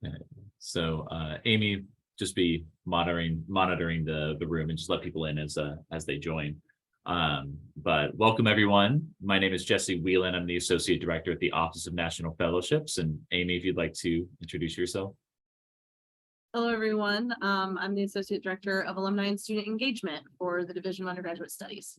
Okay. So Amy, just be monitoring the room and just let people in as they join. But welcome everyone. My name is Jesse Whelan. I'm the Associate Director at the Office of National Fellowships. And Amy, if you'd like to introduce yourself. Hello, everyone. I'm the Associate Director of Alumni and Student Engagement for the Division of Undergraduate Studies.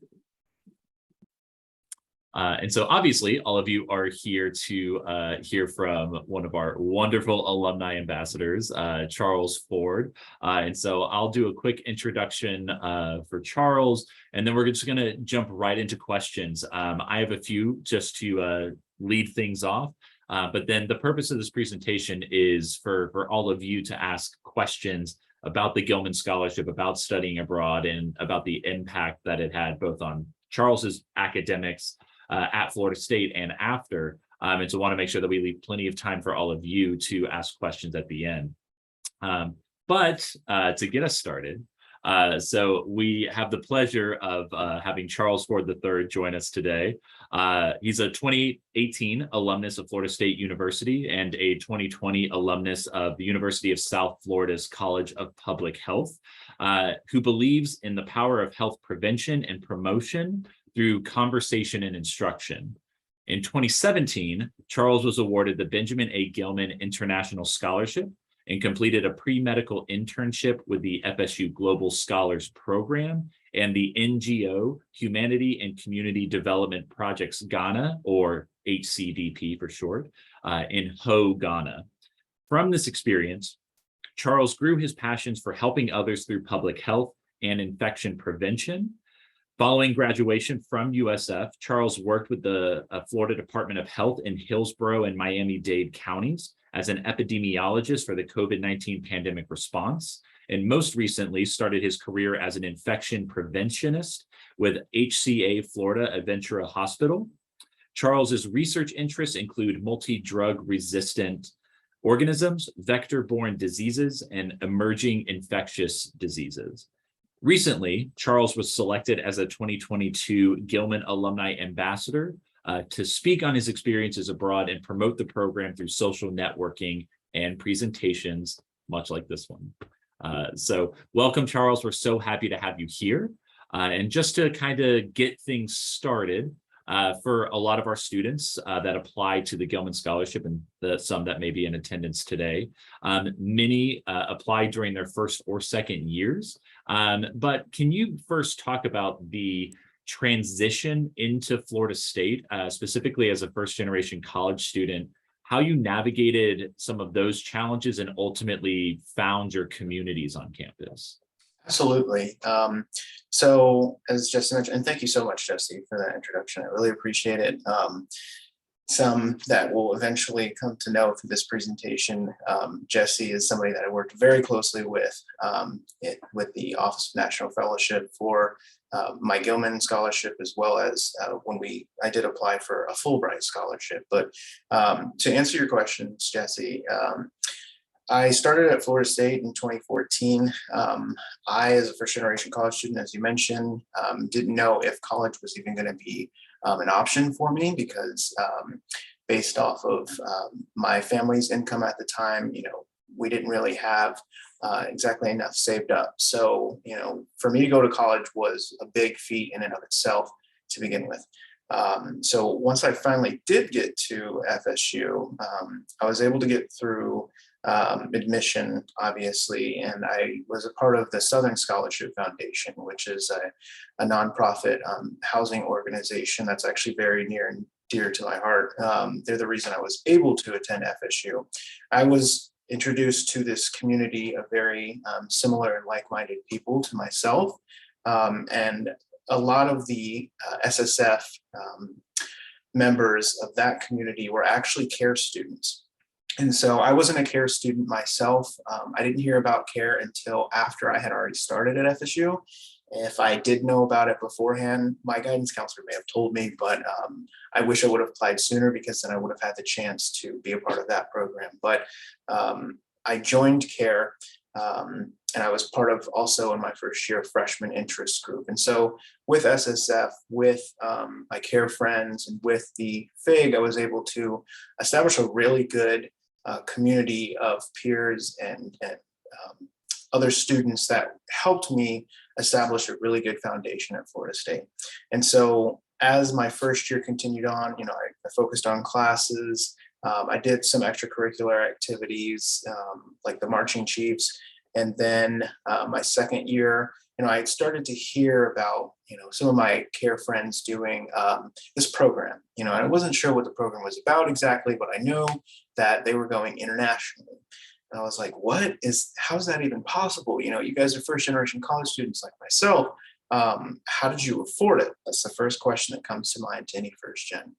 And so obviously all of you are here to hear from one of our wonderful alumni ambassadors, Charles Ford. And so I'll do a quick introduction for Charles, and then we're just going to jump right into questions. I have a few just to lead things off. But then the purpose of this presentation is for all of you to ask questions about the Gilman Scholarship, about studying abroad, and about the impact that it had both on Charles's academics at Florida State and after. And so want to make sure that we leave plenty of time for all of you to ask questions at the end. But to get us started, so we have the pleasure of having Charles Ford III join us today. He's a 2018 alumnus of Florida State University and a 2020 alumnus of the University of South Florida's College of Public Health, who believes in the power of health prevention and promotion through conversation and instruction. In 2017, Charles was awarded the Benjamin A. Gilman International Scholarship and completed a pre-medical internship with the FSU Global Scholars Program and the NGO Humanity and Community Development Projects Ghana, or HCDP for short, in Ho, Ghana. From this experience, Charles grew his passions for helping others through public health and infection prevention. Following graduation from USF, Charles worked with the Florida Department of Health in Hillsborough and Miami-Dade counties as an epidemiologist for the COVID-19 pandemic response, and most recently started his career as an infection preventionist with HCA Florida Aventura Hospital. Charles's research interests include multi-drug resistant organisms, vector-borne diseases, and emerging infectious diseases. Recently, Charles was selected as a 2022 Gilman Alumni Ambassador to speak on his experiences abroad and promote the program through social networking and presentations, much like this one. So welcome, Charles. We're so happy to have you here. And just to kind of get things started, for a lot of our students that apply to the Gilman Scholarship and some that may be in attendance today, many apply during their first or second years. But can you first talk about the transition into Florida State, specifically as a first-generation college student, how you navigated some of those challenges and ultimately found your communities on campus? Absolutely. So as Jesse mentioned, and thank you so much, Jesse, for that introduction. I really appreciate it. Some that will eventually come to know through this presentation. Jesse is somebody that I worked very closely with the Office of National Fellowship for my Gilman Scholarship, as well as when I did apply for a Fulbright scholarship. But to answer your questions, Jesse, I started at Florida State in 2014. I, as a first-generation college student, as you mentioned, didn't know if college was even going to be an option for me because based off of my family's income at the time, we didn't really have exactly enough saved up. So, for me to go to college was a big feat in and of itself to begin with. So once I finally did get to FSU, I was able to get through admission, obviously, and I was a part of the Southern Scholarship Foundation, which is a nonprofit housing organization that's actually very near and dear to my heart. They're the reason I was able to attend FSU. I was introduced to this community of very similar and like-minded people to myself, and a lot of the SSF members of that community were actually CARE students. And so I wasn't a CARE student myself. I didn't hear about CARE until after I had already started at FSU. If I did know about it beforehand, my guidance counselor may have told me, but I wish I would have applied sooner because then I would have had the chance to be a part of that program. But I joined CARE and I was part of also in my first year freshman interest group. And so with SSF, with my CARE friends and with the FIG, I was able to establish a really good community of peers and other students that helped me establish a really good foundation at Florida State. And so as my first year continued on, I focused on classes. I did some extracurricular activities like the marching chiefs. And then my second year, I had started to hear about, some of my care friends doing this program, and I wasn't sure what the program was about exactly, but I knew that they were going internationally. And I was like, how's that even possible? You guys are first generation college students like myself. How did you afford it? That's the first question that comes to mind to any first gen.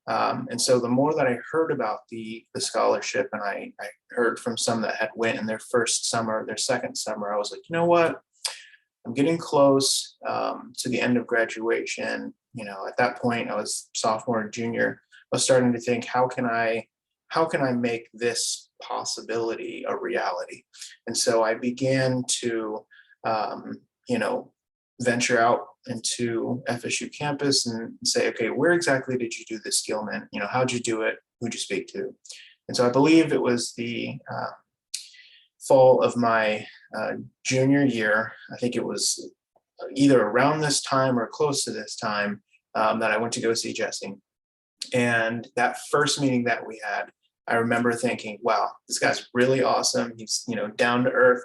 And so the more that I heard about the scholarship, and I heard from some that had went in their first summer, their second summer, I was like, you know what? I'm getting close to the end of graduation. At that point, I was sophomore and junior. I was starting to think, how can I make this possibility a reality? And so I began to, venture out into FSU campus and say, okay, where exactly did you do this, Gilman? How'd you do it? Who'd you speak to? And so I believe it was the fall of my junior year. I think it was either around this time or close to this time that I went to go see Jesse. And that first meeting that we had, I remember thinking, wow, this guy's really awesome. He's, down to earth.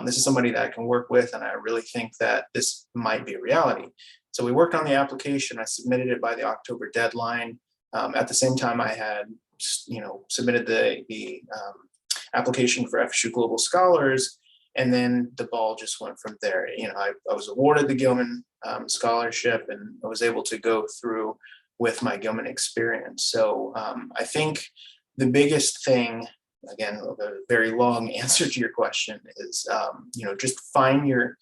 This is somebody that I can work with, and I really think that this might be a reality. So we worked on the application. I submitted it by the October deadline. At the same time, I had, submitted the application for FSU Global Scholars, and then the ball just went from there. I was awarded the Gilman Scholarship, and I was able to go through with my Gilman experience. So I think the biggest thing, again, a very long answer to your question, is just find your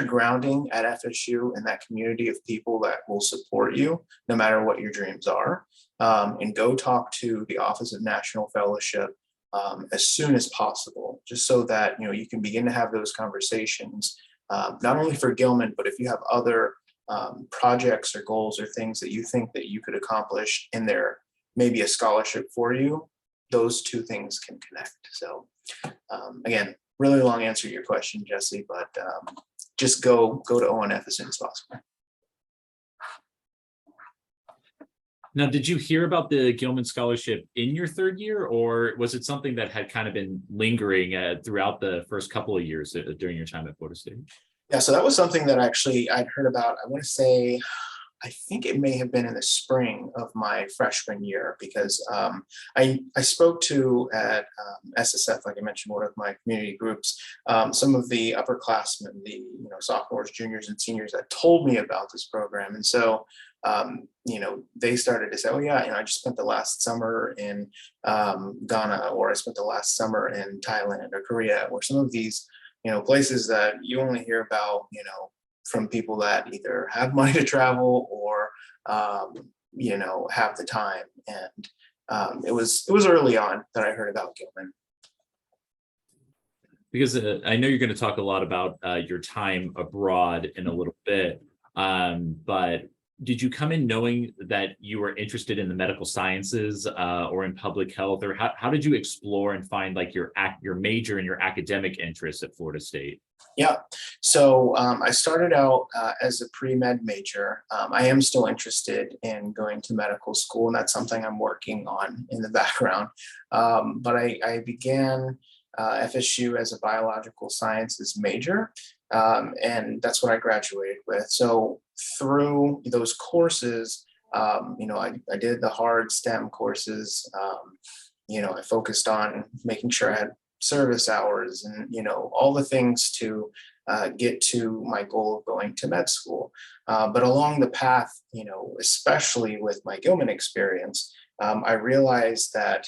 grounding at FSU and that community of people that will support you no matter what your dreams are, and go talk to the Office of National Fellowship as soon as possible, just so that you can begin to have those conversations, not only for Gilman, but if you have other projects or goals or things that you think that you could accomplish in there, maybe a scholarship for you, those two things can connect. So again, really long answer to your question, Jesse, but just go to ONF as soon as possible. Now, did you hear about the Gilman Scholarship in your third year, or was it something that had kind of been lingering throughout the first couple of years during your time at Florida State? Yeah, so that was something that actually I'd heard about. I want to say, I think it may have been in the spring of my freshman year, because I spoke to at SSF, like I mentioned, one of my community groups, some of the upperclassmen, the sophomores, juniors, and seniors that told me about this program. And so they started to say, oh yeah, I just spent the last summer in Ghana, or I spent the last summer in Thailand or Korea, or some of these places that you only hear about from people that either have money to travel or have the time. And it was early on that I heard about Gilman. Because I know you're going to talk a lot about your time abroad in a little bit, but did you come in knowing that you were interested in the medical sciences or in public health, or how did you explore and find like your major and your academic interests at Florida State? Yeah, so I started out as a pre-med major. I am still interested in going to medical school, and that's something I'm working on in the background. But I began FSU as a biological sciences major, and that's what I graduated with. So through those courses, I did the hard STEM courses. I focused on making sure I had service hours and all the things to get to my goal of going to med school. But along the path, especially with my Gilman experience, I realized that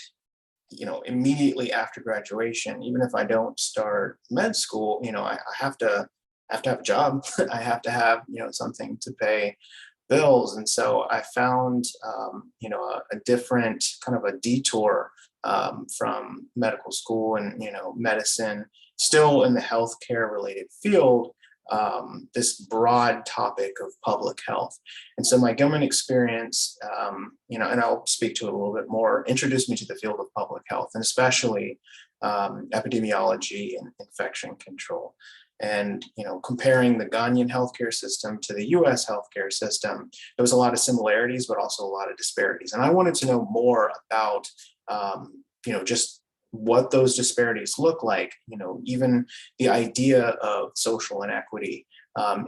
immediately after graduation, even if I don't start med school, I have to have a job. I have to have something to pay bills. And so I found a different kind of a detour from medical school and medicine, still in the healthcare related field, this broad topic of public health. And so my Gilman experience, and I'll speak to it a little bit more, introduced me to the field of public health, and especially epidemiology and infection control. And, comparing the Ghanaian healthcare system to the US healthcare system, there was a lot of similarities, but also a lot of disparities. And I wanted to know more about, just what those disparities look like, even the idea of social inequity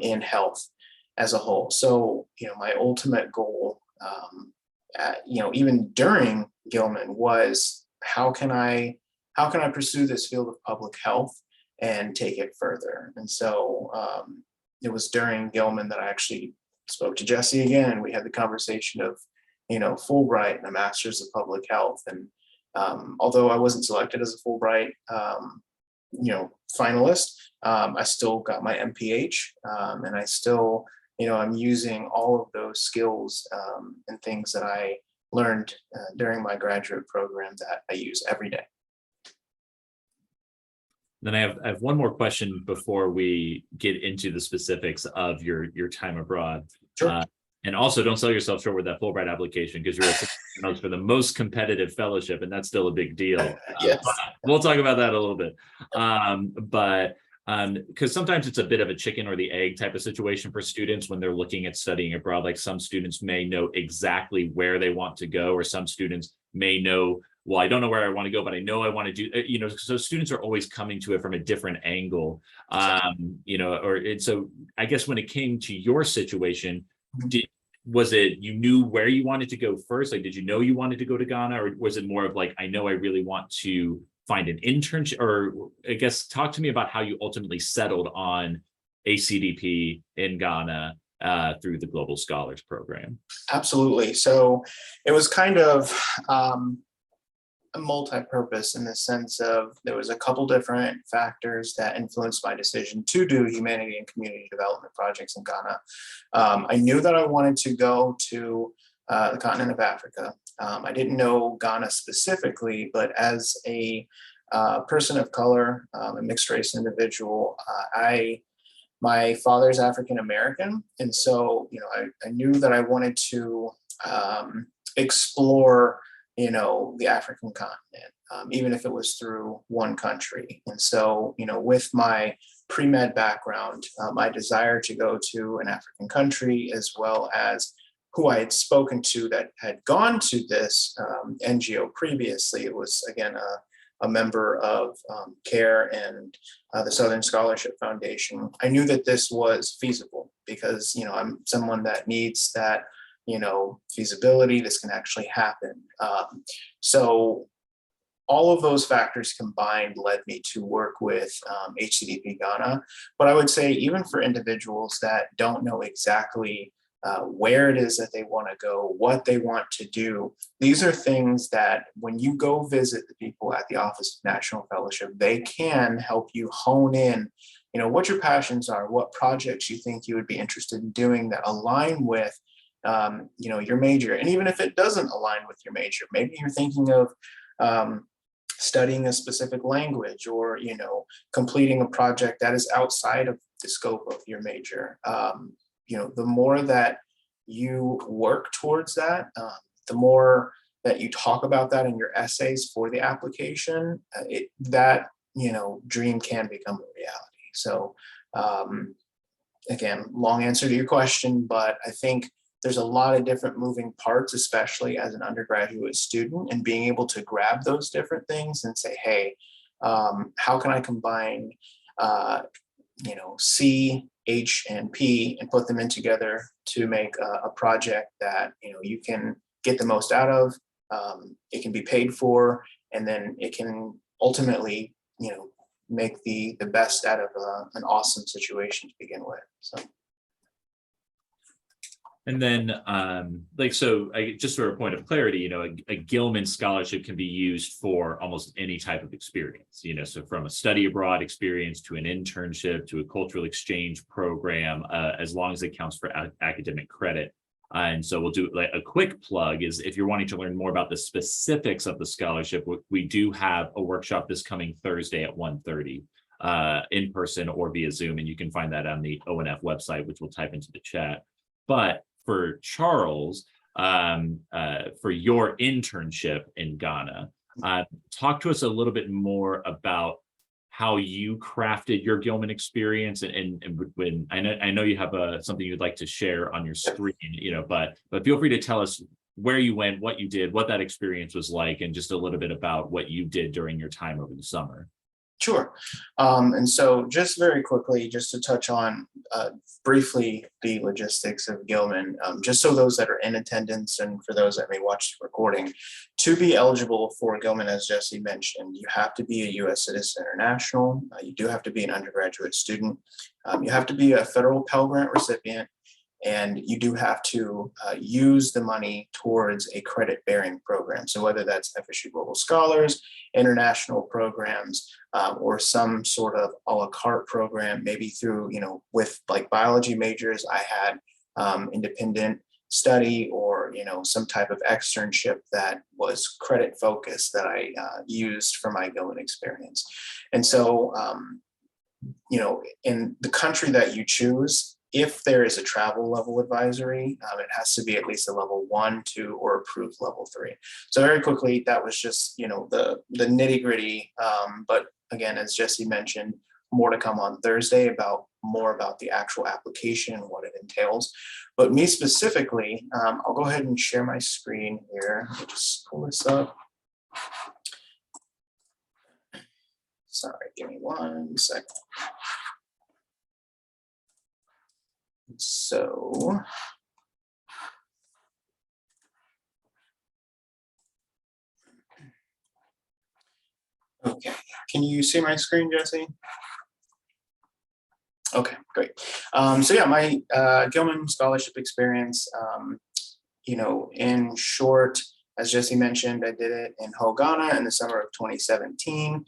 in health as a whole. So, my ultimate goal, even during Gilman, was how can I pursue this field of public health and take it further? And so it was during Gilman that I actually spoke to Jesse again, and we had the conversation of, Fulbright and a master's of public health. And although I wasn't selected as a Fulbright, finalist, I still got my MPH, and I still, I'm using all of those skills and things that I learned during my graduate program that I use every day. Then I have one more question before we get into the specifics of your time abroad. Sure. And also, don't sell yourself short with that Fulbright application, because you're for the most competitive fellowship, and that's still a big deal. Yes. We'll talk about that a little bit. But because sometimes it's a bit of a chicken or the egg type of situation for students when they're looking at studying abroad. Like, some students may know exactly where they want to go, or some students may know, well, I don't know where I want to go, but I know I want to do, so students are always coming to it from a different angle. And so I guess when it came to your situation, was it, you knew where you wanted to go first? Like, did you know you wanted to go to Ghana, or was it more of like, I know I really want to find an internship? Or I guess talk to me about how you ultimately settled on ACDP in Ghana through the Global Scholars Program. Absolutely. So it was kind of a multi-purpose, in the sense of there was a couple different factors that influenced my decision to do humanity and community development projects in Ghana. I knew that I wanted to go to the continent of Africa. I didn't know Ghana specifically, but as a person of color, a mixed race individual, my father's African American, and so I knew that I wanted to explore the African continent, even if it was through one country. And so, with my pre-med background, my desire to go to an African country, as well as who I had spoken to that had gone to this NGO previously. It was, again, a member of CARE and the Southern Scholarship Foundation. I knew that this was feasible because, I'm someone that needs that feasibility. This can actually happen. So all of those factors combined led me to work with HCDP Ghana. But I would say, even for individuals that don't know exactly where it is that they want to go, what they want to do, these are things that when you go visit the people at the Office of National Fellowship, they can help you hone in, what your passions are, what projects you think you would be interested in doing that align with your major. And even if it doesn't align with your major, maybe you're thinking of studying a specific language, or completing a project that is outside of the scope of your major. The more that you work towards that, the more that you talk about that in your essays for the application, that dream can become a reality. So again, long answer to your question, but I think there's a lot of different moving parts, especially as an undergraduate student, and being able to grab those different things and say, hey, how can I combine, C, H, and P, and put them in together to make a project that, you can get the most out of, it can be paid for, and then it can ultimately, make the best out of an awesome situation to begin with. So. And then, just for a point of clarity, a Gilman scholarship can be used for almost any type of experience, so from a study abroad experience to an internship to a cultural exchange program, as long as it counts for academic credit. And so we'll do a quick plug is, if you're wanting to learn more about the specifics of the scholarship, we do have a workshop this coming Thursday at 1:30. in person or via Zoom, and you can find that on the ONF website, which we'll type into the chat. But for Charles, for your internship in Ghana, talk to us a little bit more about how you crafted your Gilman experience, and when I know you have something you'd like to share on your screen, but feel free to tell us where you went, what you did, what that experience was like, and just a little bit about what you did during your time over the summer. Sure. And so just very quickly, just to touch on briefly the logistics of Gilman, just so those that are in attendance and for those that may watch the recording, to be eligible for Gilman, as Jesse mentioned, you have to be a U.S. citizen or national. You do have to be an undergraduate student. You have to be a federal Pell Grant recipient. And you do have to use the money towards a credit-bearing program. So whether that's FSU Global Scholars, international programs, or some sort of a la carte program, maybe through, with like biology majors, I had independent study or, some type of externship that was credit focused that I used for my Gilman experience. And so, in the country that you choose, if there is a travel level advisory, it has to be at least a level 1, 2, or approved level 3. So very quickly, that was just, the nitty gritty. But again, as Jesse mentioned, more to come on Thursday more about the actual application and what it entails. But me specifically, I'll go ahead and share my screen here. Let me just pull this up. Sorry, give me 1 second. So, okay, can you see my screen, Jesse? Okay, great. So yeah, my Gilman Scholarship experience, in short, as Jesse mentioned, I did it in Ghana in the summer of 2017.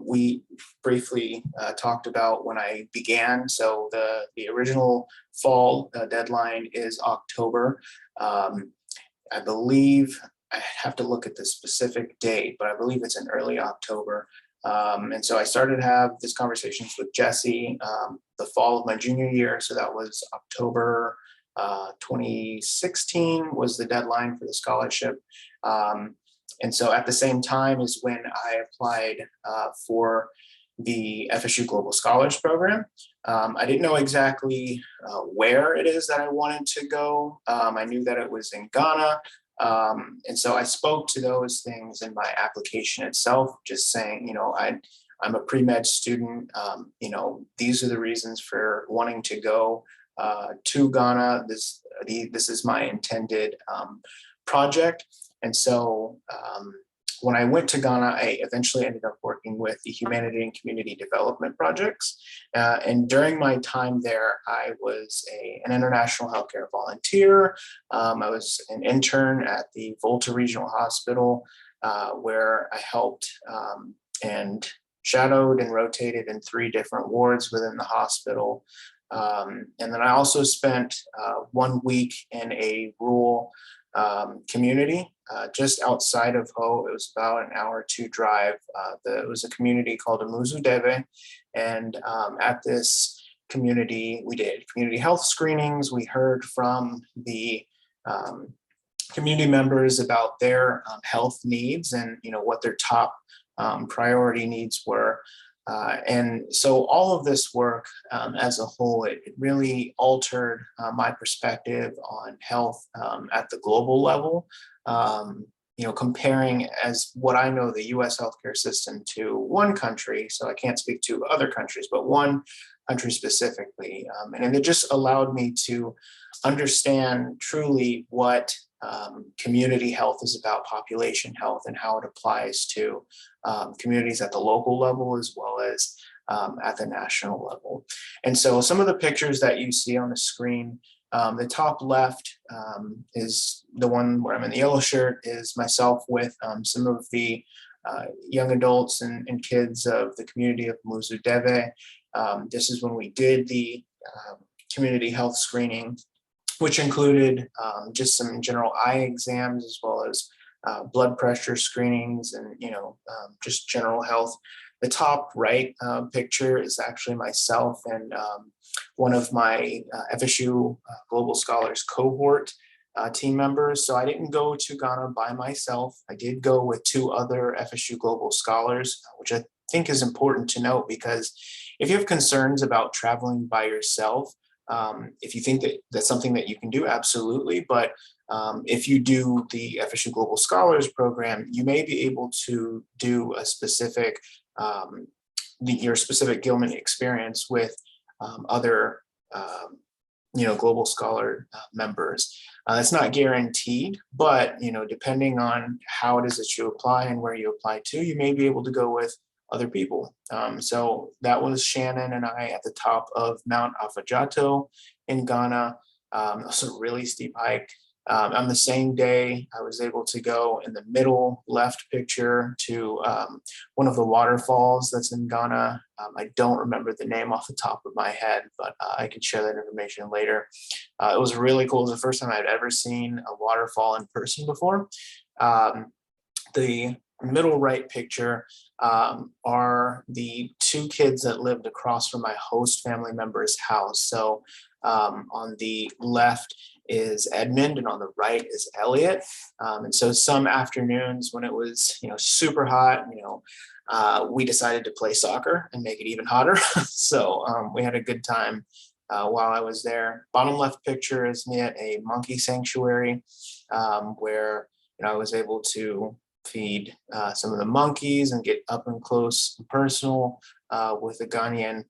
We briefly talked about when I began. So the original fall deadline is October. I believe I have to look at the specific date, but I believe it's in early October. And so I started to have these conversations with Jesse the fall of my junior year. So that was October 2016 was the deadline for the scholarship. And so at the same time is when I applied for the FSU Global Scholars Program. I didn't know exactly where it is that I wanted to go. I knew that it was in Ghana. And so I spoke to those things in my application itself, just saying, I'm a pre-med student. These are the reasons for wanting to go to Ghana. This is my intended project. And so when I went to Ghana, I eventually ended up working with the Humanity and Community Development Projects. And during my time there, I was an international healthcare volunteer. I was an intern at the Volta Regional Hospital, where I helped and shadowed and rotated in 3 different wards within the hospital. And then I also spent 1 week in a rural community just outside of Ho. It was about an hour or 2 drive. It was a community called Amuzudebe. And at this community, we did community health screenings. We heard from the community members about their health needs and what their top priority needs were. And so all of this work as a whole, it really altered my perspective on health at the global level. Comparing as what I know the US healthcare system to one country, so I can't speak to other countries, but one country specifically. And it just allowed me to understand truly what community health is about, population health, and how it applies to communities at the local level as well as at the national level. And so some of the pictures that you see on the screen, the top left is the one where I'm in the yellow shirt, is myself with some of the young adults and kids of the community of Muzudebe. This is when we did the community health screening, which included just some general eye exams as well as blood pressure screenings and, just general health. The top right picture is actually myself and one of my FSU Global Scholars cohort team members. So I didn't go to Ghana by myself. I did go with 2 other FSU Global Scholars, which I think is important to note, because if you have concerns about traveling by yourself, if you think that that's something that you can do, absolutely. But if you do the FSU Global Scholars program, you may be able to do a specific, your specific Gilman experience with other, Global Scholar members. It's not guaranteed, but, depending on how it is that you apply and where you apply to, you may be able to go with other people. So that was Shannon and I at the top of Mount Afajato in Ghana. It was a really steep hike. On the same day, I was able to go in the middle left picture to one of the waterfalls that's in Ghana. I don't remember the name off the top of my head, but I could share that information later. It was really cool. It was the first time I'd ever seen a waterfall in person before. The middle right picture are the 2 kids that lived across from my host family member's house. So on the left is Edmund and on the right is Elliot. And so some afternoons when it was, super hot, we decided to play soccer and make it even hotter. So we had a good time while I was there. Bottom left picture is me at a monkey sanctuary where, I was able to feed some of the monkeys and get up and close and personal with the Ghanaian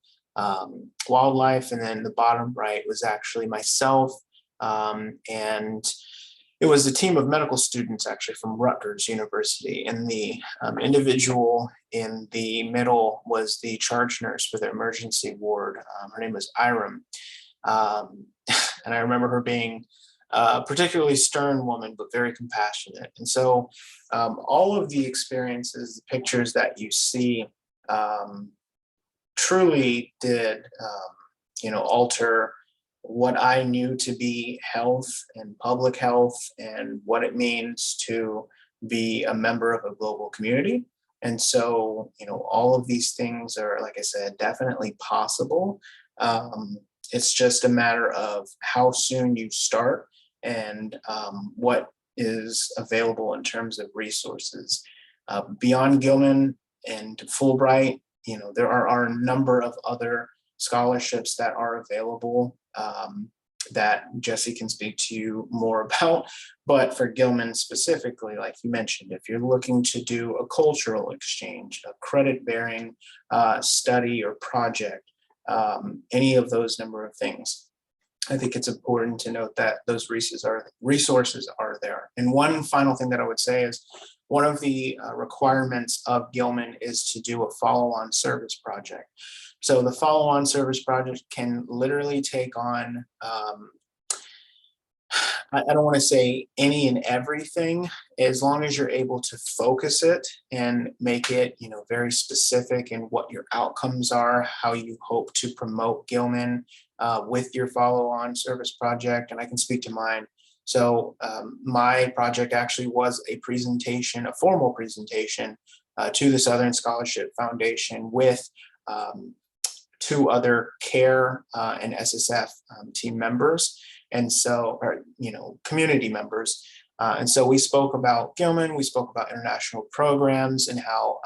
wildlife. And then the bottom right was actually myself. And it was a team of medical students actually from Rutgers University. And the individual in the middle was the charge nurse for the emergency ward. Her name was Iram. And I remember her being a particularly stern woman, but very compassionate. And so all of the experiences, the pictures that you see truly did, alter what I knew to be health and public health and what it means to be a member of a global community. And so, all of these things are, like I said, definitely possible. It's just a matter of how soon you start and what is available in terms of resources. Beyond Gilman and Fulbright, there are a number of other scholarships that are available that Jesse can speak to you more about. But for Gilman specifically, like you mentioned, if you're looking to do a cultural exchange, a credit-bearing study or project, any of those number of things, I think it's important to note that those resources are there. And one final thing that I would say is one of the requirements of Gilman is to do a follow-on service project. So the follow-on service project can literally take on, I don't want to say any and everything, as long as you're able to focus it and make it, very specific in what your outcomes are, how you hope to promote Gilman with your follow-on service project. And I can speak to mine. So my project actually was a presentation, a formal presentation to the Southern Scholarship Foundation with 2 other CARE and SSF team members, and so, community members. And so we spoke about Gilman, we spoke about international programs and how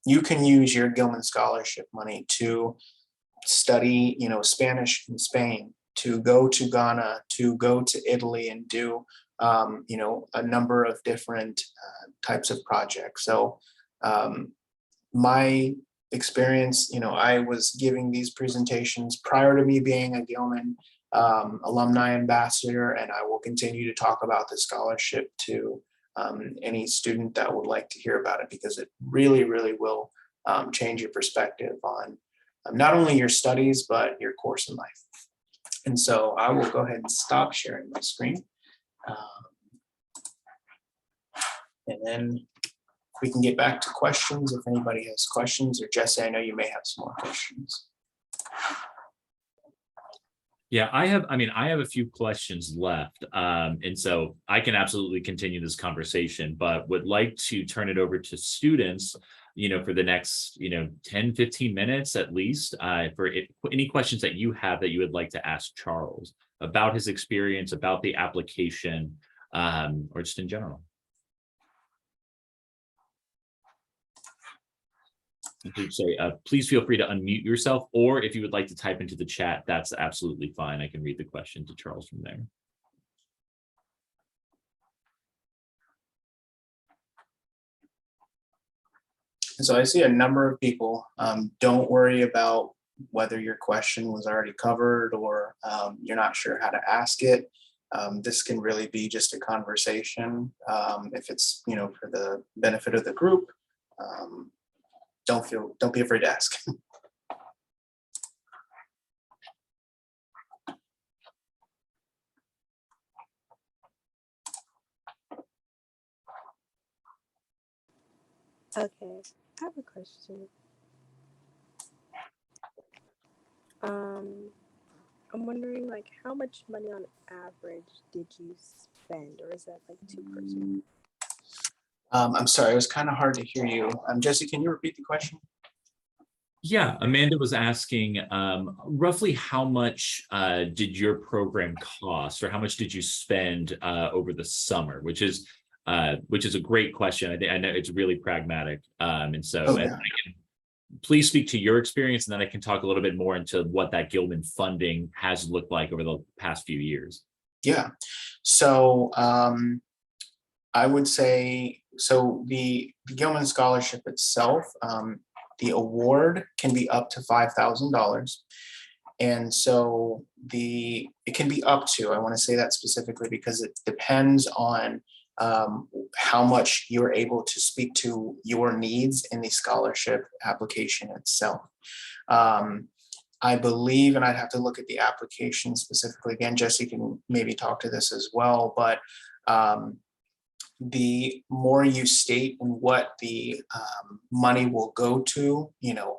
you can use your Gilman scholarship money to study, Spanish in Spain, to go to Ghana, to go to Italy and do, a number of different types of projects. So my experience, I was giving these presentations prior to me being a Gilman alumni ambassador, and I will continue to talk about the scholarship to any student that would like to hear about it, because it really, really will change your perspective on not only your studies, but your course in life. And so I will go ahead and stop sharing my screen. And then we can get back to questions if anybody has questions, or Jesse, I know you may have some more questions. Yeah, I have a few questions left. And so I can absolutely continue this conversation, but would like to turn it over to students, for the next, 10, 15 minutes at least, for any questions that you have that you would like to ask Charles about his experience, about the application, or just in general. I should say, please feel free to unmute yourself, or if you would like to type into the chat, that's absolutely fine. I can read the question to Charles from there. So I see a number of people. Don't worry about whether your question was already covered or you're not sure how to ask it. This can really be just a conversation. If it's, for the benefit of the group, don't be afraid to ask. Okay, I have a question. Um, I'm wondering, like, how much money on average did you spend, or is that like too personal? I'm sorry, it was kind of hard to hear you. Jesse, can you repeat the question? Yeah, Amanda was asking roughly how much did your program cost, or how much did you spend over the summer, which is a great question. I know it's really pragmatic. And so Oh, and yeah. I can, please speak to your experience, and then I can talk a little bit more into what that Gilman funding has looked like over the past few years. Yeah. So I would say, so the Gilman Scholarship itself, the award can be up to $5,000. And so it can be up to, I want to say that specifically because it depends on how much you're able to speak to your needs in the scholarship application itself. I believe, and I'd have to look at the application specifically. Again, Jesse can maybe talk to this as well, but the more you state and what the money will go to,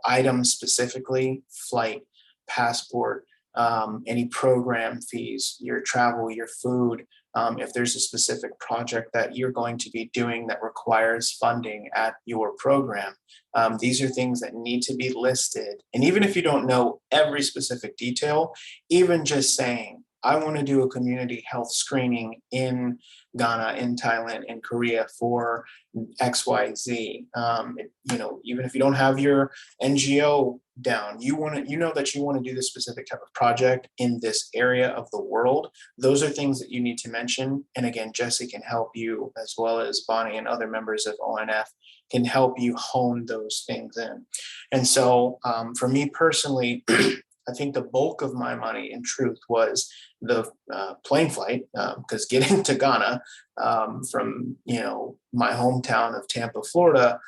items specifically, flight, passport, any program fees, your travel, your food, if there's a specific project that you're going to be doing that requires funding at your program, these are things that need to be listed. And even if you don't know every specific detail, even just saying, I want to do a community health screening in Ghana, in Thailand, in Korea for XYZ. Even if you don't have your NGO down, you know that you want to do this specific type of project in this area of the world. Those are things that you need to mention. And again, Jesse can help you, as well as Bonnie and other members of ONF can help you hone those things in. And so for me personally, I think the bulk of my money in truth was the plane flight, because getting to Ghana from my hometown of Tampa, Florida,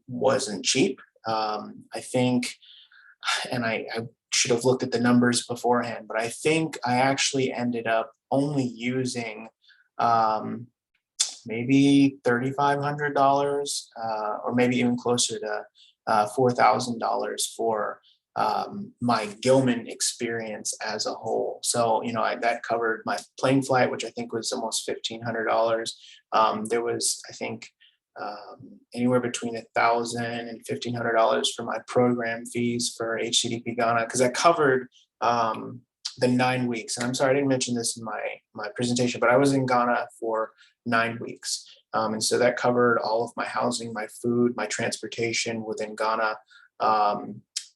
wasn't cheap. I think, and I should have looked at the numbers beforehand, but I think I actually ended up only using maybe $3,500, or maybe even closer to $4,000 for my Gilman experience as a whole. So, that covered my plane flight, which I think was almost $1,500. There was, I think, anywhere between $1,000 and $1,500 for my program fees for HCDP Ghana, because I covered the 9 weeks. And I'm sorry, I didn't mention this in my presentation, but I was in Ghana for 9 weeks. And so that covered all of my housing, my food, my transportation within Ghana.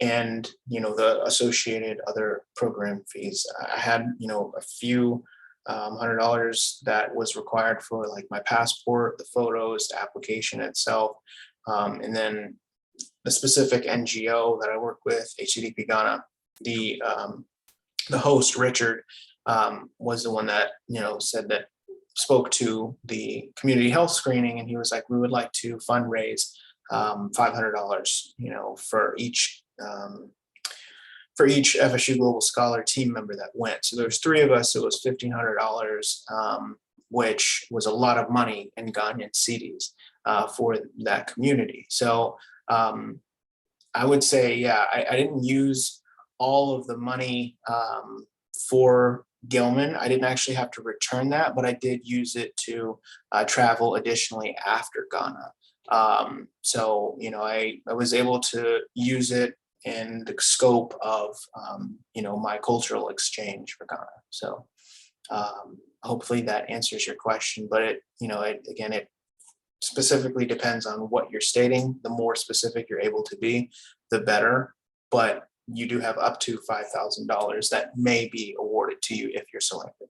And the associated other program fees. I had a few $100 that was required for like my passport, the photos, the application itself, and then the specific NGO that I work with, HCDP Ghana. The host Richard was the one that said that spoke to the community health screening, and he was like, we would like to fundraise $500 for each FSU Global Scholar team member that went. So there's 3 of us, it was $1,500, which was a lot of money in Ghanaian cedis for that community. So I would say, yeah, I didn't use all of the money for Gilman. I didn't actually have to return that, but I did use it to travel additionally after Ghana. So, you know, I was able to use it in the scope of, you know, my cultural exchange for Ghana. So hopefully that answers your question, but it, you know, again, it specifically depends on what you're stating. The more specific you're able to be, the better. But you do have up to $5,000 that may be awarded to you if you're selected.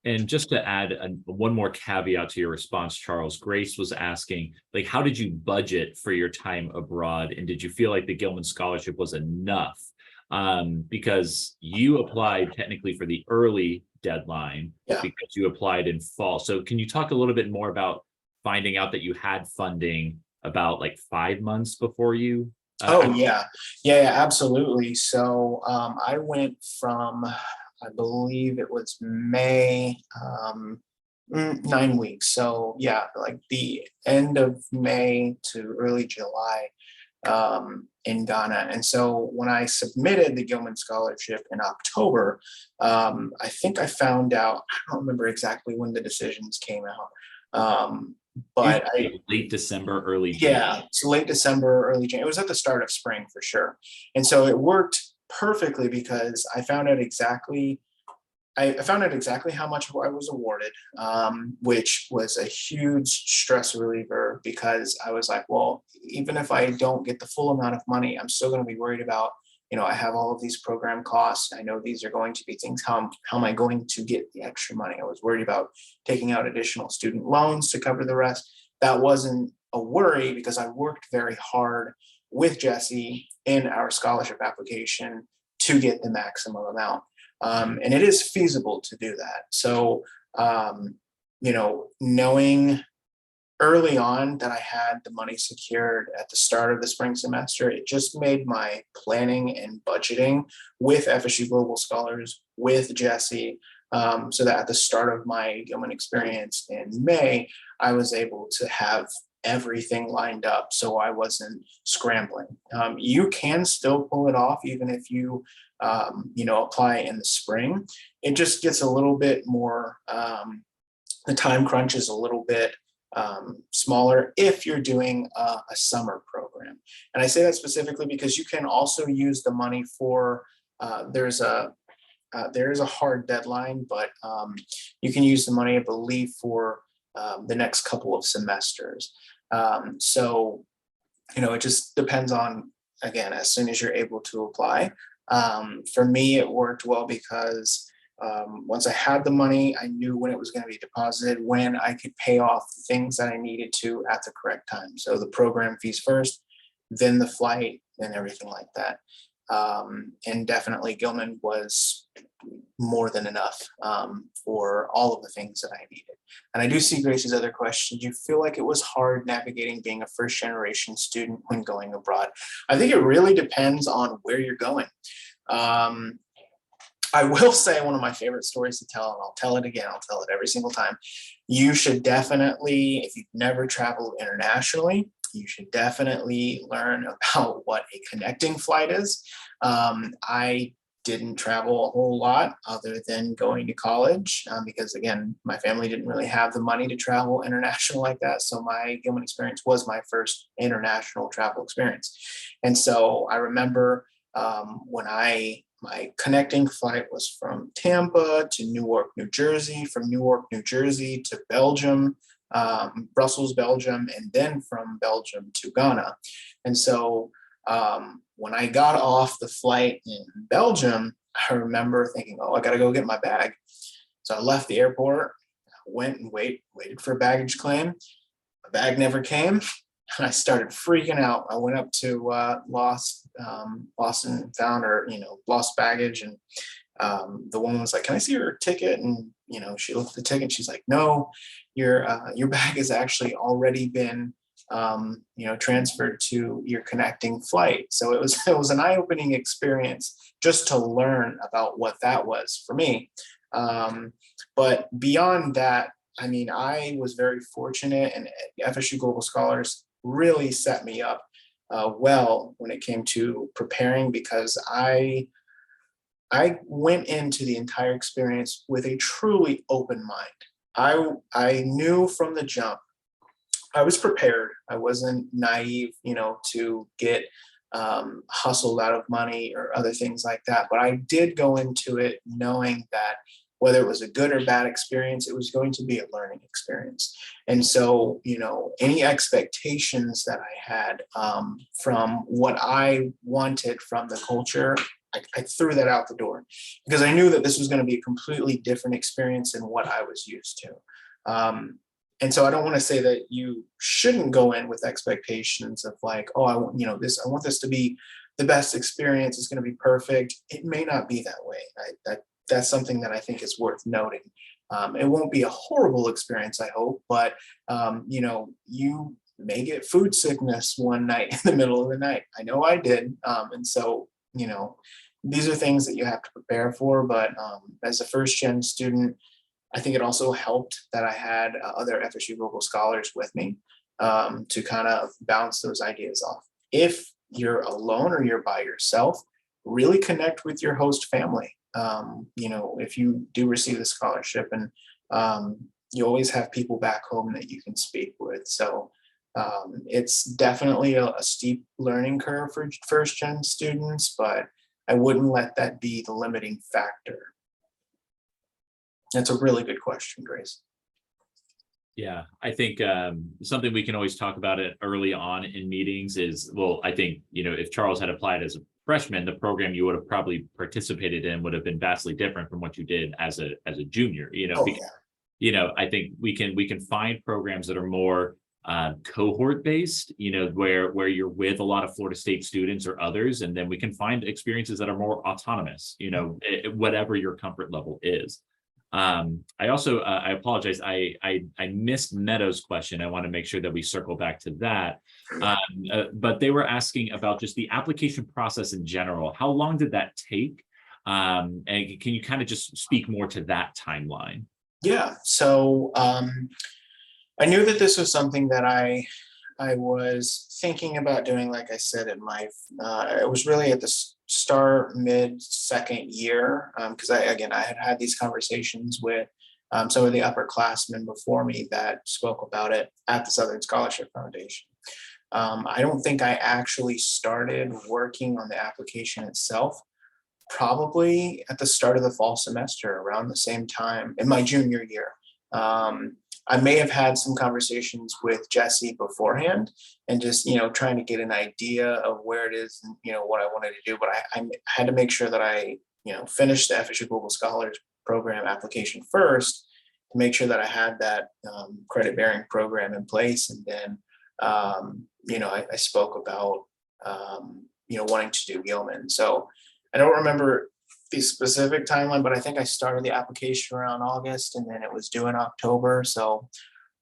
And just to add one more caveat to your response, Charles, Grace was asking, like, how did you budget for your time abroad? And did you feel like the Gilman Scholarship was enough? Because you applied technically for the early deadline, Yeah. because you applied in fall. So can you talk a little bit more about finding out that you had funding about like 5 months before you? Oh, yeah, absolutely. So I went from, I believe it was May, 9 weeks. So yeah, like the end of May to early July in Ghana. And so when I submitted the Gilman Scholarship in October, I think I found out, I don't remember exactly when the decisions came out. But late December, early yeah, January. so late December, early January. It was at the start of spring for sure. And so it worked perfectly because I found out exactly how much I was awarded, which was a huge stress reliever because I was like, well, even if I don't get the full amount of money, I'm still going to be worried about, you know, I have all of these program costs. I know these are going to be things. How am I going to get the extra money? I was worried about taking out additional student loans to cover the rest. That wasn't a worry because I worked very hard with Jesse in our scholarship application to get the maximum amount. And it is feasible to do that. So, you know, knowing early on that I had the money secured at the start of the spring semester, it just made my planning and budgeting with FSU Global Scholars, with Jesse, so that at the start of my Gilman experience in May, I was able to have everything lined up so I wasn't scrambling. You can still pull it off even if you, you know, apply in the spring. It just gets a little bit more, the time crunch is a little bit smaller if you're doing a summer program. And I say that specifically because you can also use the money for, there is a hard deadline, but you can use the money, I believe, for the next couple of semesters. So, you know, it just depends on, again, as soon as you're able to apply. For me, it worked well because once I had the money, I knew when it was going to be deposited, when I could pay off the things that I needed to at the correct time. So the program fees first, then the flight, then everything like that. And definitely Gilman was more than enough for all of the things that I needed. And I do see Grace's other question. Do you feel like it was hard navigating being a first generation student when going abroad? I think it really depends on where you're going. I will say one of my favorite stories to tell, and I'll tell it again, I'll tell it every single time. You should definitely, if you've never traveled internationally, you should definitely learn about what a connecting flight is. I didn't travel a whole lot other than going to college because, again, my family didn't really have the money to travel international like that. So my Gilman experience was my first international travel experience. And so I remember when my connecting flight was from Tampa to Newark, New Jersey, from Newark, New Jersey to Belgium, Brussels, Belgium, and then from Belgium to Ghana. And so when I got off the flight in Belgium, I remember thinking, oh, I got to go get my bag. So I left the airport, went and waited for a baggage claim. My bag never came. And I started freaking out. I went up to lost and found her, lost baggage. And the woman was like, can I see your ticket? And, she looked at the ticket. She's like, no, your bag has actually already been, transferred to your connecting flight. So it was an eye-opening experience just to learn about what that was for me. But beyond that, I mean, I was very fortunate, and FSU Global Scholars really set me up well when it came to preparing, because I I went into the entire experience with a truly open mind. I knew from the jump, I was prepared. I wasn't naive, to get hustled out of money or other things like that. But I did go into it knowing that whether it was a good or bad experience, it was going to be a learning experience. And so, any expectations that I had from what I wanted from the culture, I threw that out the door because I knew that this was going to be a completely different experience than what I was used to. And so I don't want to say that you shouldn't go in with expectations of like, oh, I want, I want this to be the best experience. It's going to be perfect. It may not be that way. That's something that I think is worth noting. It won't be a horrible experience, I hope, but you may get food sickness one night in the middle of the night. I know I did. And so, these are things that you have to prepare for. But as a first gen student, I think it also helped that I had other FSU Global Scholars with me to kind of bounce those ideas off. If you're alone or you're by yourself, really connect with your host family. If you do receive the scholarship, and you always have people back home that you can speak with. So it's definitely a steep learning curve for first gen students, but I wouldn't let that be the limiting factor. That's a really good question, Grace. Yeah, I think something we can always talk about it early on in meetings is, well, I think, if Charles had applied as a freshman, the program you would have probably participated in would have been vastly different from what you did as a junior, because, I think we can find programs that are more cohort based, where you're with a lot of Florida State students or others, and then we can find experiences that are more autonomous, whatever your comfort level is. I also, I apologize. I missed Meadows' question. I want to make sure that we circle back to that. But they were asking about just the application process in general. How long did that take? And can you kind of just speak more to that timeline? Yeah. So I knew that this was something that I was thinking about doing. Like I said, it was really at the mid second year, because I had these conversations with some of the upperclassmen before me that spoke about it at the Southern Scholarship Foundation. I don't think I actually started working on the application itself probably at the start of the fall semester, around the same time in my junior year. I may have had some conversations with Jesse beforehand and just, trying to get an idea of where it is and, what I wanted to do. But I had to make sure that I, finished the FSU Global Scholars Program application first to make sure that I had that credit bearing program in place. And then, I spoke about, wanting to do Gilman. So I don't remember the specific timeline, but I think I started the application around August and then it was due in October. So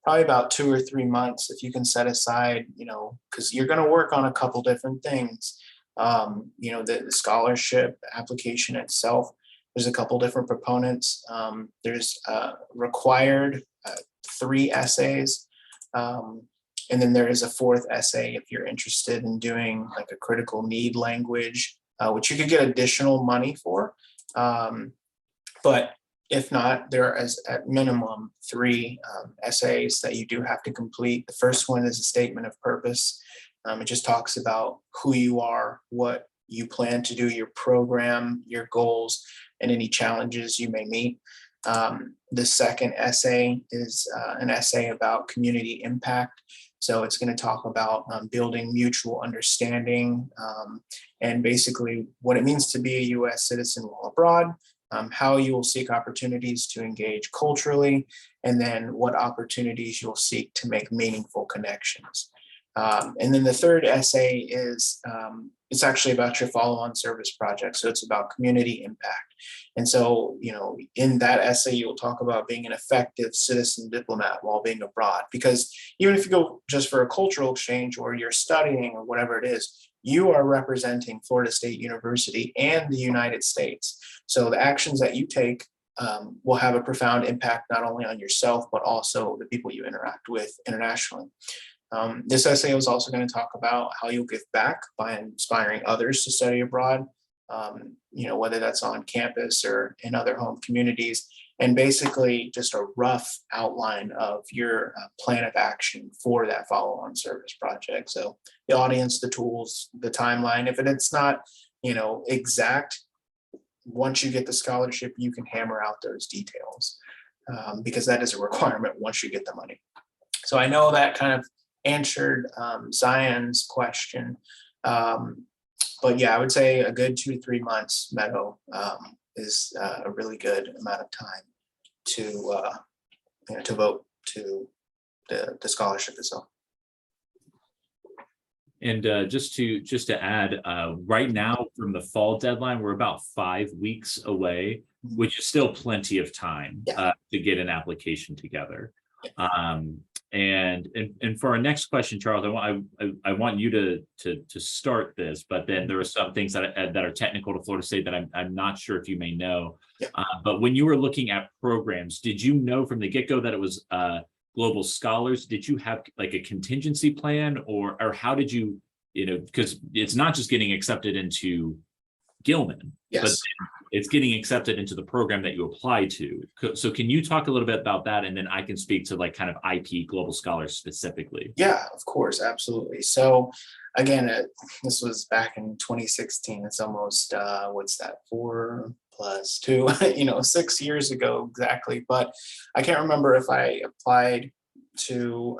probably about 2 or 3 months if you can set aside, because you're going to work on a couple different things. The scholarship application itself, there's a couple different proponents. There's required 3 essays. And then there is a 4th essay if you're interested in doing like a critical need language, which you could get additional money for. But if not, there is at minimum 3 essays that you do have to complete. The first one is a statement of purpose. It just talks about who you are, what you plan to do, your program, your goals, and any challenges you may meet. The second essay is an essay about community impact. So it's going to talk about building mutual understanding and basically what it means to be a U.S. citizen while abroad, how you will seek opportunities to engage culturally, and then what opportunities you'll seek to make meaningful connections. And then the third essay is, it's actually about your follow-on service project. So it's about community impact. And so, in that essay, you'll talk about being an effective citizen diplomat while being abroad, because even if you go just for a cultural exchange or you're studying or whatever it is, you are representing Florida State University and the United States. So the actions that you take will have a profound impact, not only on yourself, but also the people you interact with internationally. This essay was also going to talk about how you'll give back by inspiring others to study abroad. whether that's on campus or in other home communities, and basically just a rough outline of your plan of action for that follow-on service project. So the audience, the tools, the timeline, if it's not, exact, once you get the scholarship, you can hammer out those details, because that is a requirement once you get the money. So I know that kind of answered Zion's question. But yeah, I would say a good 2 to 3 months, Meadow, is a really good amount of time to vote to the scholarship itself. And just to add, right now from the fall deadline, we're about 5 weeks away, which is still plenty of time to get an application together. And for our next question, Charles, I want you to start this, but then there are some things that are technical to Florida State that I'm not sure if you may know. But when you were looking at programs, did you know from the get-go that it was Global Scholars? Did you have like a contingency plan, or how did you, because it's not just getting accepted into Gilman, but it's getting accepted into the program that you apply to. So can you talk a little bit about that? And then I can speak to like kind of IP Global Scholars specifically. Yeah, of course. Absolutely. So again, this was back in 2016. It's almost, what's that, 4 + 2, 6 years ago exactly. But I can't remember if I applied to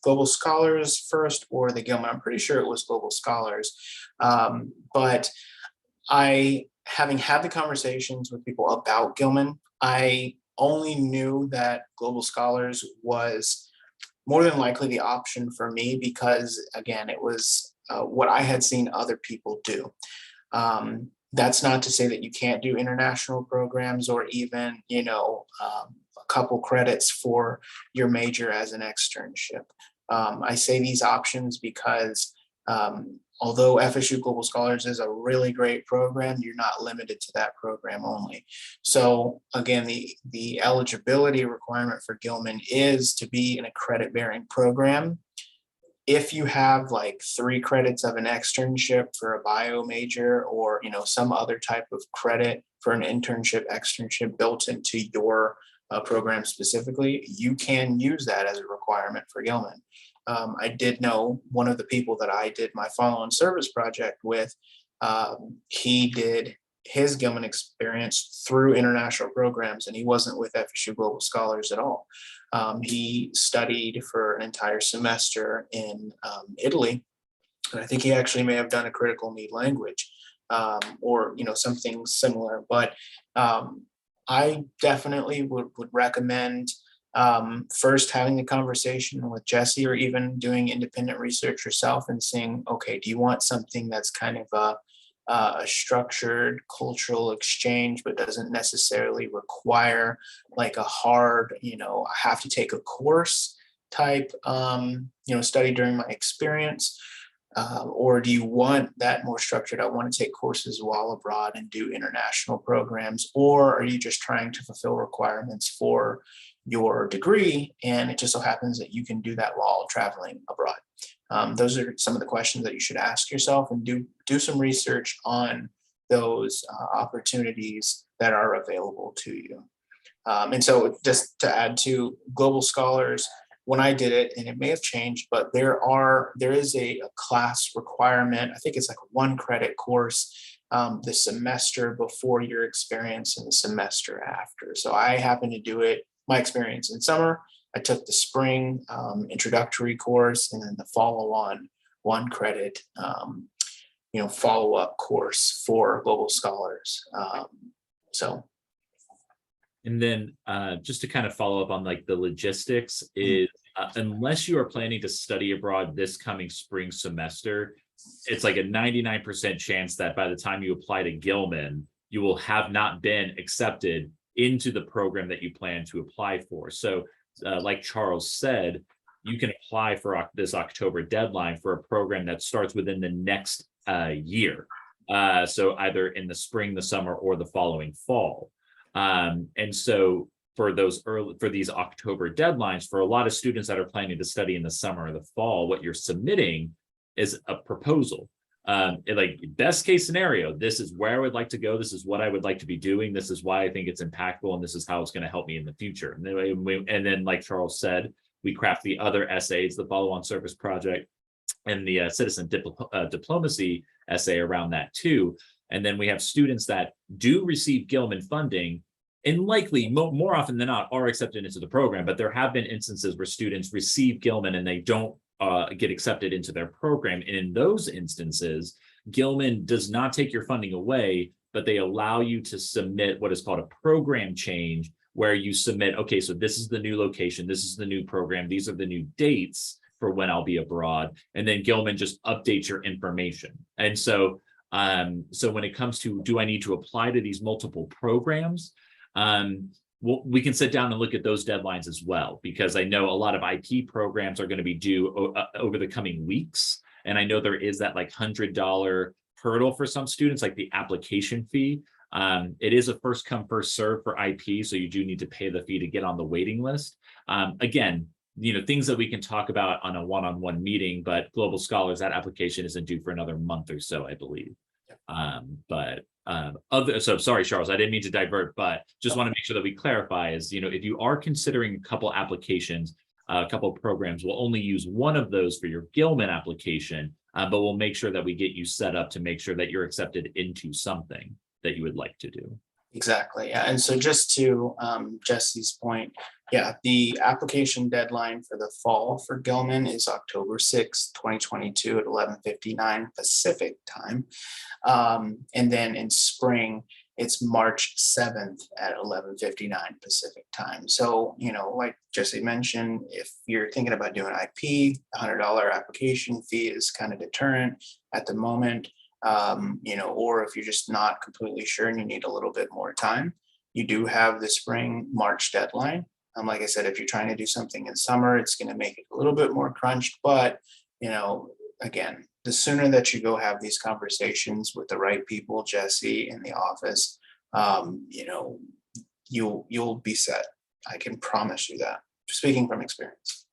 Global Scholars first or the Gilman. I'm pretty sure it was Global Scholars. But having had the conversations with people about Gilman, I only knew that Global Scholars was more than likely the option for me because, again, it was what I had seen other people do. That's not to say that you can't do international programs or even, a couple credits for your major as an externship. I say these options because although FSU Global Scholars is a really great program, you're not limited to that program only. So again, the eligibility requirement for Gilman is to be in a credit-bearing program. If you have like 3 credits of an externship for a bio major or some other type of credit for an externship built into your program specifically, you can use that as a requirement for Gilman. I did know one of the people that I did my follow-on service project with, he did his Gilman experience through international programs, and he wasn't with FSU Global Scholars at all. He studied for an entire semester in Italy, and I think he actually may have done a critical need language or something similar. But I definitely would recommend first having the conversation with Jesse or even doing independent research yourself and seeing, okay, do you want something that's kind of a structured cultural exchange, but doesn't necessarily require like a hard, I have to take a course type, study during my experience? Or do you want that more structured? I want to take courses while abroad and do international programs, or are you just trying to fulfill requirements for your degree? And it just so happens that you can do that while traveling abroad. Those are some of the questions that you should ask yourself, and do some research on those opportunities that are available to you. And so just to add to Global Scholars, when I did it, and it may have changed, but there is a class requirement. I think it's like a 1 credit course the semester before your experience and the semester after. So I happened to do it, my experience in summer. I took the spring introductory course, and then the follow-on 1 credit follow-up course for Global Scholars. And then just to kind of follow up on like the logistics is unless you are planning to study abroad this coming spring semester, it's like a 99% chance that by the time you apply to Gilman, you will have not been accepted into the program that you plan to apply for. So like Charles said, you can apply for this October deadline for a program that starts within the next year. So either in the spring, the summer, or the following fall. And so for these October deadlines, for a lot of students that are planning to study in the summer or the fall, what you're submitting is a proposal. like best case scenario, this is where I would like to go. This is what I would like to be doing. This is why I think it's impactful, and this is how it's going to help me in the future. And then, like Charles said, we craft the other essays, the follow-on service project, and the citizen diplomacy essay around that too. And then we have students that do receive Gilman funding, and likely more often than not are accepted into the program. But there have been instances where students receive Gilman and they don't get accepted into their program. And in those instances, Gilman does not take your funding away, but they allow you to submit what is called a program change, where you submit, okay, so this is the new location, this is the new program, these are the new dates for when I'll be abroad. And then Gilman just updates your information. And so when it comes to, do I need to apply to these multiple programs? We can sit down and look at those deadlines as well, because I know a lot of IP programs are going to be due over the coming weeks. And I know there is that like $100 hurdle for some students, like the application fee. It is a first come, first serve for IP. So you do need to pay the fee to get on the waiting list. Again, things that we can talk about on a one-on-one meeting, but Global Scholars, that application isn't due for another month or so, I believe. So sorry, Charles, I didn't mean to divert, but just want to make sure that we clarify is, if you are considering a couple applications, a couple of programs, we'll only use one of those for your Gilman application, but we'll make sure that we get you set up to make sure that you're accepted into something that you would like to do. Exactly. Yeah. And so just to Jesse's point, yeah, the application deadline for the fall for Gilman is October 6th, 2022 at 11:59 Pacific time. And then in spring, it's March 7th at 11:59 Pacific time. So, like Jesse mentioned, if you're thinking about doing IP, $100 application fee is kind of deterrent at the moment. Or if you're just not completely sure and you need a little bit more time, you do have the spring March deadline. Like I said, if you're trying to do something in summer, it's going to make it a little bit more crunched. But, again, the sooner that you go have these conversations with the right people, Jesse in the office, you'll be set. I can promise you that, speaking from experience.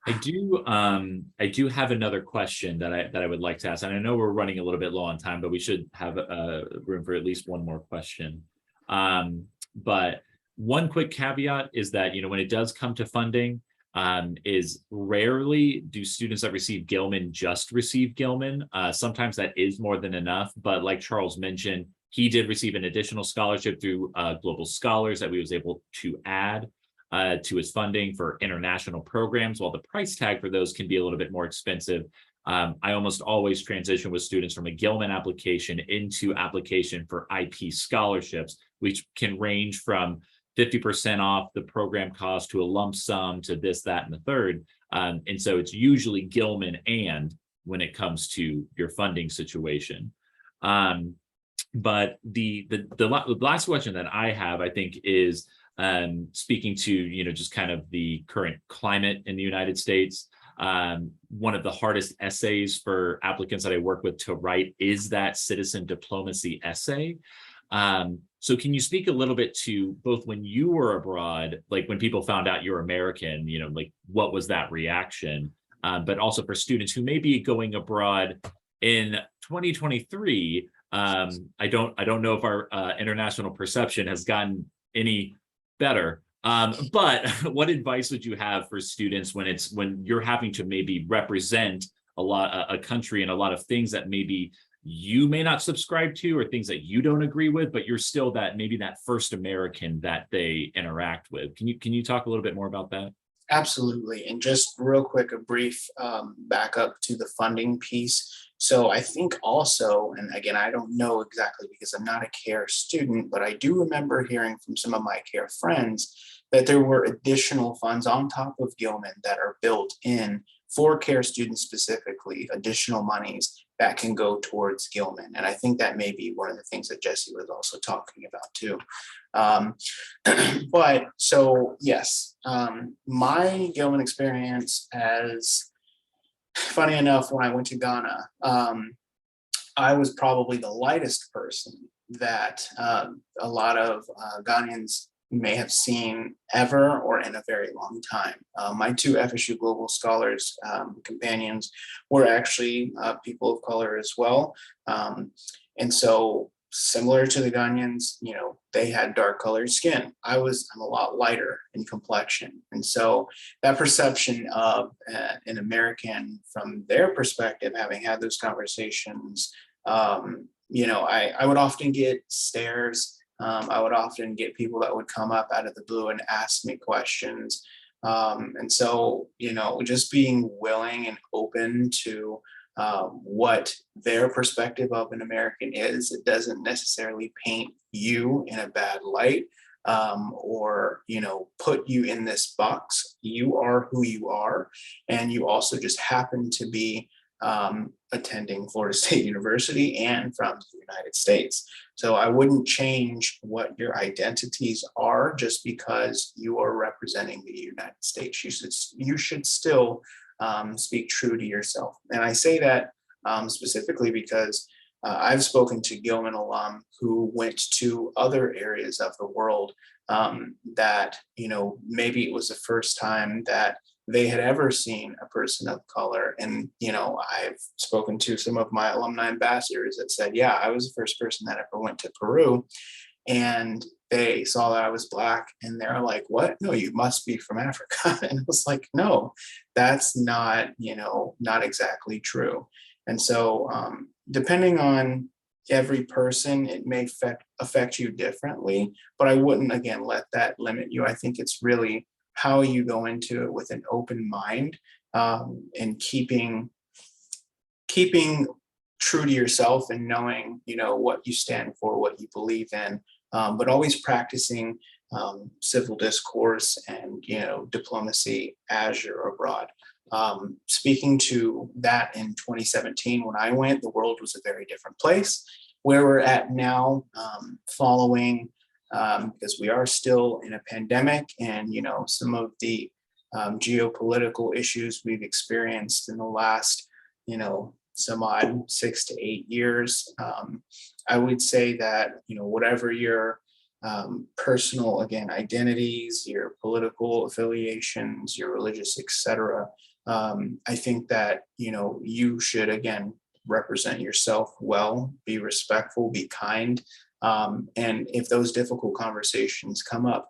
I do have another question that I would like to ask, and I know we're running a little bit low on time, but we should have room for at least one more question. But one quick caveat is that when it does come to funding, is rarely do students that receive Gilman just receive Gilman. Sometimes that is more than enough, but like Charles mentioned, he did receive an additional scholarship through Global Scholars that we was able to add to his funding for international programs. While the price tag for those can be a little bit more expensive, I almost always transition with students from a Gilman application into application for IP scholarships, which can range from 50% off the program cost to a lump sum to this, that, and the third. And so it's usually Gilman and when it comes to your funding situation. But the last question that I have, I think, is speaking to, just kind of the current climate in the United States. One of the hardest essays for applicants that I work with to write is that citizen diplomacy essay. So can you speak a little bit to both when you were abroad, like when people found out you're American, like what was that reaction? But also for students who may be going abroad in 2023, I don't know if our international perception has gotten any better. But what advice would you have for students when you're having to maybe represent a country and a lot of things that maybe you may not subscribe to or things that you don't agree with, but you're still that first American that they interact with? Can you talk a little bit more about that? Absolutely. And just real quick, a brief backup to the funding piece. So I think also, and again, I don't know exactly because I'm not a CARE student, but I do remember hearing from some of my CARE friends that there were additional funds on top of Gilman that are built in for CARE students specifically, additional monies that can go towards Gilman. And I think that may be one of the things that Jesse was also talking about too. But so yes, my Gilman experience, as funny enough, when I went to Ghana, I was probably the lightest person that a lot of Ghanaians may have seen ever or in a very long time. My two FSU Global Scholars companions were actually people of color as well. And so similar to the Ghanaians, you know, they had dark colored skin. I'm a lot lighter in complexion. And so that perception of an American from their perspective, having had those conversations, you know, I would often get stares. I would often get people that would come up out of the blue and ask me questions. And so, you know, just being willing and open to what their perspective of an American is. It doesn't necessarily paint you in a bad light, or, you know, put you in this box. You are who you are, and you also just happen to be attending Florida State University and from the United States. So I wouldn't change what your identities are just because you are representing the United States. You should still speak true to yourself. And I say that specifically because I've spoken to Gilman alum who went to other areas of the world that, you know, maybe it was the first time that they had ever seen a person of color. And, you know, I've spoken to some of my alumni ambassadors that said, yeah, I was the first person that ever went to Peru. And they saw that I was Black and they're like, what? No, you must be from Africa. And I was like, no, that's not, you know, not exactly true. And so depending on every person, it may affect you differently, but I wouldn't, again, let that limit you. I think it's really how you go into it with an open mind, and keeping true to yourself and knowing, you know, what you stand for, what you believe in, but always practicing civil discourse and, you know, diplomacy as you're abroad. Speaking to that in 2017, when I went, the world was a very different place. Where we're at now, following, because we are still in a pandemic, and, you know, some of the geopolitical issues we've experienced in the last, you know, some odd 6 to 8 years. I would say that, you know, whatever your personal, again, identities, your political affiliations, your religious, etc. I think that, you know, you should, again, represent yourself well, be respectful, be kind. And if those difficult conversations come up,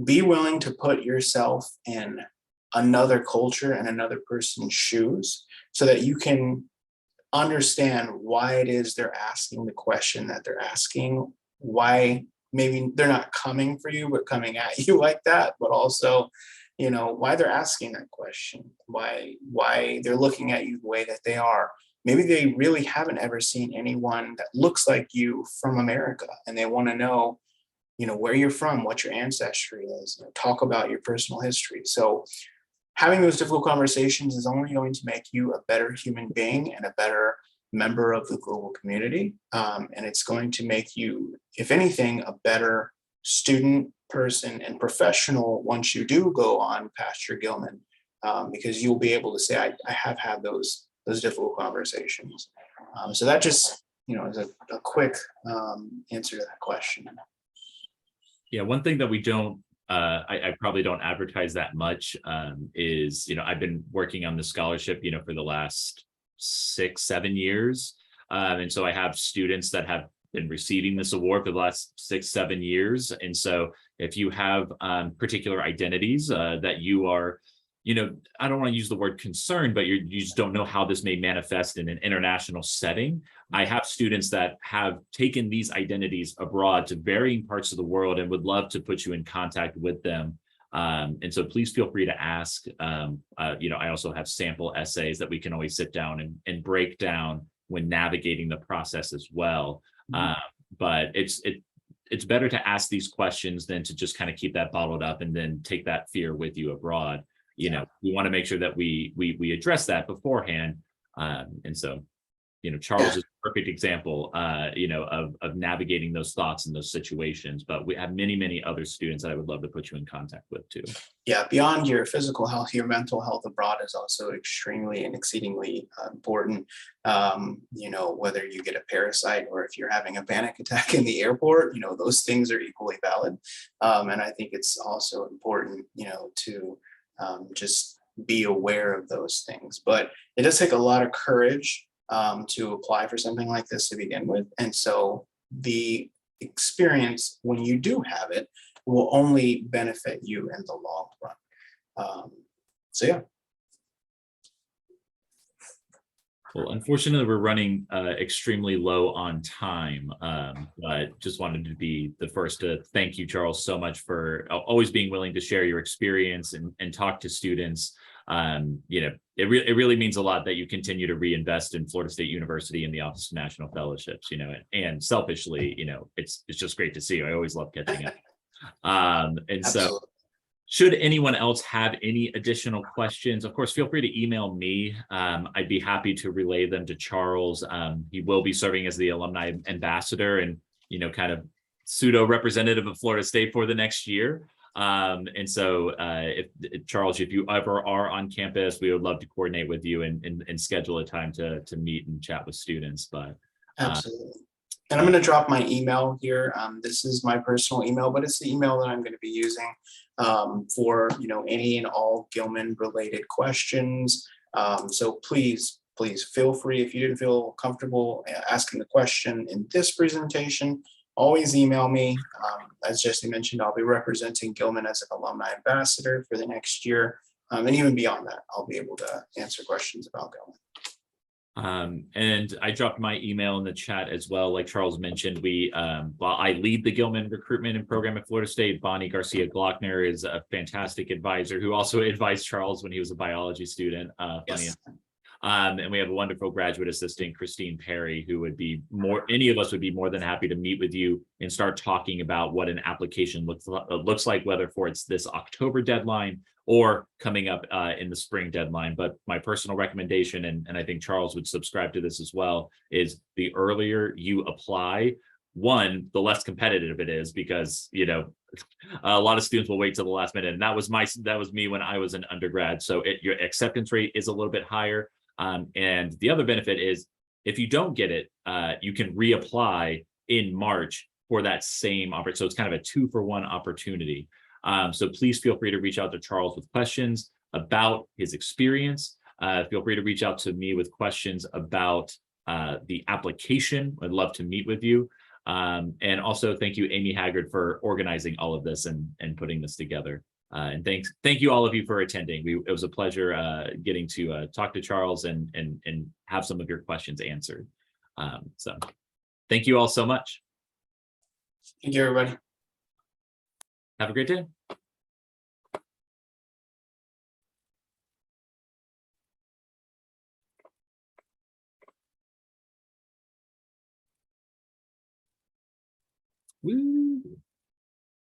be willing to put yourself in another culture and another person's shoes so that you can understand why it is they're asking the question that they're asking, why maybe they're not coming for you, but coming at you like that, but also, you know, why they're asking that question, why they're looking at you the way that they are. Maybe they really haven't ever seen anyone that looks like you from America, and they want to know, you know, where you're from, what your ancestry is, you know, talk about your personal history. So having those difficult conversations is only going to make you a better human being and a better member of the global community. And it's going to make you, if anything, a better student, person, and professional once you do go on past your Gilman, because you'll be able to say, I have had those difficult conversations. So that just, you know, is a quick answer to that question. Yeah, one thing that we don't, I probably don't advertise that much, is, you know, I've been working on the scholarship, you know, for the last 6-7 years. And so I have students that have been receiving this award for the last 6-7 years. And so if you have particular identities that you are, you know, I don't want to use the word concern, but you just don't know how this may manifest in an international setting. I have students that have taken these identities abroad to varying parts of the world and would love to put you in contact with them. And so please feel free to ask. You know, I also have sample essays that we can always sit down and break down when navigating the process as well. But it's better to ask these questions than to just kind of keep that bottled up and then take that fear with you abroad. You know, we want to make sure that we address that beforehand. And so Charles is a perfect example, of navigating those thoughts and those situations. But we have many, many other students that I would love to put you in contact with too. Yeah, beyond your physical health, your mental health abroad is also extremely and exceedingly important. Whether you get a parasite or if you're having a panic attack in the airport, those things are equally valid. And I think it's also important, to just be aware of those things. But it does take a lot of courage to apply for something like this to begin with. And so the experience, when you do have it, will only benefit you in the long run. Yeah. Well, unfortunately, we're running extremely low on time, but just wanted to be the first to thank you, Charles, so much for always being willing to share your experience and talk to students. It really means a lot that you continue to reinvest in Florida State University and the Office of National Fellowships, and selfishly, it's just great to see you. I always love catching up. So should anyone else have any additional questions, of course, feel free to email me. I'd be happy to relay them to Charles. He will be serving as the alumni ambassador and, kind of pseudo representative of Florida State for the next year. If Charles, if you ever are on campus, we would love to coordinate with you and schedule a time to meet and chat with students. But absolutely. And I'm going to drop my email here. This is my personal email, but it's the email that I'm going to be using for any and all Gilman related questions. So please feel free, if you didn't feel comfortable asking the question in this presentation, always email me. As Jesse mentioned, I'll be representing Gilman as an alumni ambassador for the next year. And even beyond that, I'll be able to answer questions about Gilman. And I dropped my email in the chat as well. Like Charles mentioned, I lead the Gilman recruitment and program at Florida State. Bonnie Garcia Glockner is a fantastic advisor who also advised Charles when he was a biology student. Yes. And we have a wonderful graduate assistant, Christine Perry, who any of us would be more than happy to meet with you and start talking about what an application looks like, whether for it's this October deadline or coming up in the spring deadline. But my personal recommendation, and I think Charles would subscribe to this as well, is the earlier you apply, one, the less competitive it is, because a lot of students will wait till the last minute, and that was me when I was an undergrad. So your acceptance rate is a little bit higher. And the other benefit is if you don't get it, you can reapply in March for that same opportunity. So it's kind of a 2-for-1 opportunity. So please feel free to reach out to Charles with questions about his experience. Feel free to reach out to me with questions about the application. I'd love to meet with you. And also thank you, Amy Haggard, for organizing all of this and putting this together. And thank you all of you for attending. It was a pleasure getting to talk to Charles and have some of your questions answered. So thank you all so much. Thank you, everybody. Have a great day. Woo.